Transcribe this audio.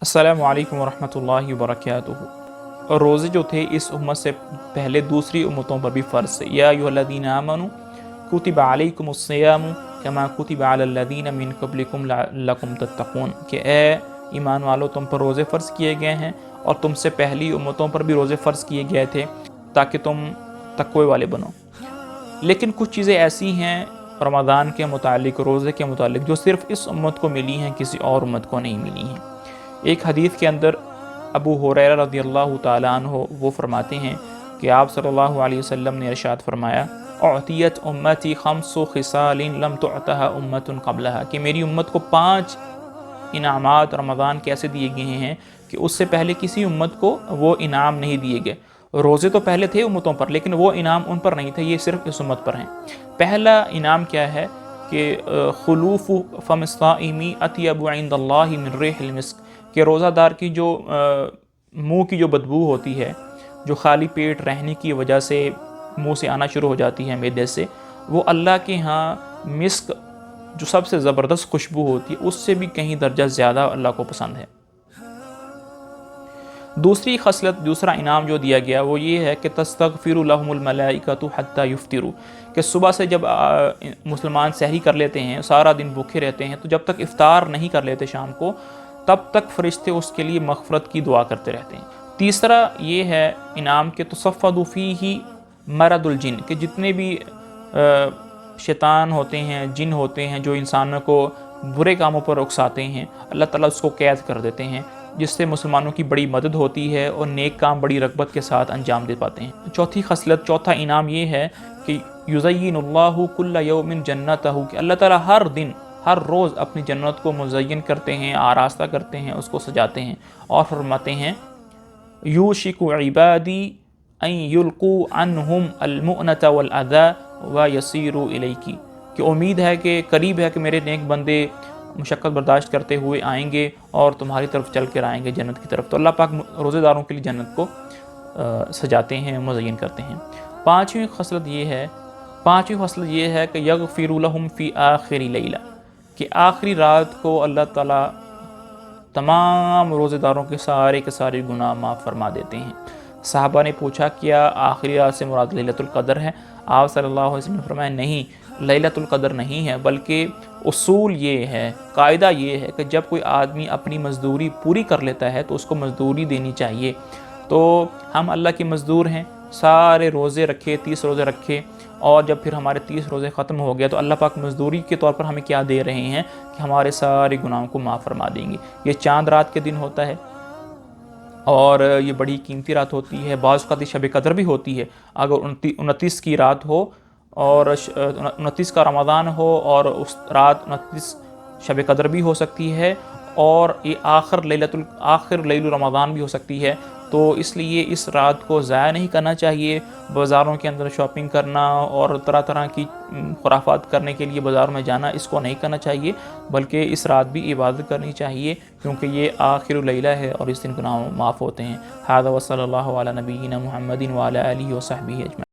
السلام علیکم ورحمۃ اللہ وبرکاتہ۔ روزے جو تھے اس امت سے پہلے دوسری امتوں پر بھی فرض ہے۔ یا ایھا الذین آمنوا کتب علیکم الصیام کما کتب علی الذین من قبلکم لعلکم تتقون، کہ اے ایمان والو تم پر روزے فرض کیے گئے ہیں اور تم سے پہلی امتوں پر بھی روزے فرض کیے گئے تھے تاکہ تم تقوی والے بنو۔ لیکن کچھ چیزیں ایسی ہیں رمضان کے متعلق، روزے کے متعلق، جو صرف اس امت کو ملی ہیں، کسی اور امت کو نہیں ملی ہیں۔ ایک حدیث کے اندر ابو ہریرہ رضی اللہ تعالیٰ عنہ وہ فرماتے ہیں کہ آپ صلی اللہ علیہ وسلم نے ارشاد فرمایا، اعطیت امتی خمس خصال لم تعطها امت قبلها، کہ میری امت کو 5 انعامات رمضان کے ایسے دیے گئے ہیں کہ اس سے پہلے کسی امت کو وہ انعام نہیں دیے گئے۔ روزے تو پہلے تھے امتوں پر، لیکن وہ انعام ان پر نہیں تھے، یہ صرف اس امت پر ہیں۔ پہلا انعام کیا ہے کہ خلوف فم الصائم اطیب عند اللہ من ریح المسک، کہ روزہ دار کی جو منہ کی جو بدبو ہوتی ہے، جو خالی پیٹ رہنے کی وجہ سے منہ سے آنا شروع ہو جاتی ہے معدے سے، وہ اللہ کے ہاں مسک جو سب سے زبردست خوشبو ہوتی ہے اس سے بھی کہیں درجہ زیادہ اللہ کو پسند ہے۔ دوسری خصلت، دوسرا انعام جو دیا گیا وہ یہ ہے کہ تستغفر لهم الملائکۃ حتی یفطروا، کہ صبح سے جب مسلمان سحری کر لیتے ہیں، سارا دن بھوکے رہتے ہیں، تو جب تک افطار نہیں کر لیتے شام کو، تب تک فرشتے اس کے لیے مغفرت کی دعا کرتے رہتے ہیں۔ تیسرا یہ ہے انعام کہ تصفد فیہ مرض الجن، کہ جتنے بھی شیطان ہوتے ہیں، جن ہوتے ہیں جو انسانوں کو برے کاموں پر اکساتے ہیں، اللہ تعالیٰ اس کو قید کر دیتے ہیں، جس سے مسلمانوں کی بڑی مدد ہوتی ہے اور نیک کام بڑی رغبت کے ساتھ انجام دے پاتے ہیں۔ چوتھی خصلت، چوتھا انعام یہ ہے کہ یزین اللہ کل یوم جنتہ، کہ اللہ تعالیٰ ہر دن، ہر روز اپنی جنت کو مزین کرتے ہیں، آراستہ کرتے ہیں، اس کو سجاتے ہیں، اور فرماتے ہیں یوشک عبادی ان یلقوا عنہم المؤنۃ والاذی ویسیروا الیک، کہ امید ہے کہ قریب ہے کہ میرے نیک بندے مشقت برداشت کرتے ہوئے آئیں گے اور تمہاری طرف چل کر آئیں گے جنت کی طرف۔ تو اللہ پاک روزے داروں کے لیے جنت کو سجاتے ہیں، مزین کرتے ہیں۔ پانچویں خصلت یہ ہے کہ یغفر لہم فی آخر لیلہ، کہ آخری رات کو اللہ تعالیٰ تمام روزے داروں کے سارے گناہ معاف فرما دیتے ہیں۔ صحابہ نے پوچھا کیا آخری رات سے مراد لیلۃ القدر ہے؟ آپ صلی اللہ علیہ وسلم نے فرمایا نہیں، لیلۃ القدر نہیں ہے، بلکہ اصول یہ ہے، قاعدہ یہ ہے کہ جب کوئی آدمی اپنی مزدوری پوری کر لیتا ہے تو اس کو مزدوری دینی چاہیے۔ تو ہم اللہ کے مزدور ہیں، سارے روزے رکھے، 30 روزے رکھے، اور جب پھر ہمارے 30 روزے ختم ہو گیا تو اللہ پاک مزدوری کے طور پر ہمیں کیا دے رہے ہیں کہ ہمارے سارے گناہوں کو معاف فرما دیں گے۔ یہ چاند رات کے دن ہوتا ہے اور یہ بڑی قیمتی رات ہوتی ہے، بعض اوقات شب قدر بھی ہوتی ہے۔ اگر 29 کی رات ہو اور 29 کا رمضان ہو اور اس رات 29 شب قدر بھی ہو سکتی ہے، اور یہ آخر لیل رمضان بھی ہو سکتی ہے، تو اس لیے اس رات کو ضائع نہیں کرنا چاہیے۔ بازاروں کے اندر شاپنگ کرنا اور طرح طرح کی خرافات کرنے کے لیے بازار میں جانا، اس کو نہیں کرنا چاہیے، بلکہ اس رات بھی عبادت کرنی چاہیے، کیونکہ یہ آخر لیلہ ہے اور اس دن گناہ معاف ہوتے ہیں۔ ھذا وصلی اللہ علی نبینا محمد وعلی آلہ وصحبہ اجمعین۔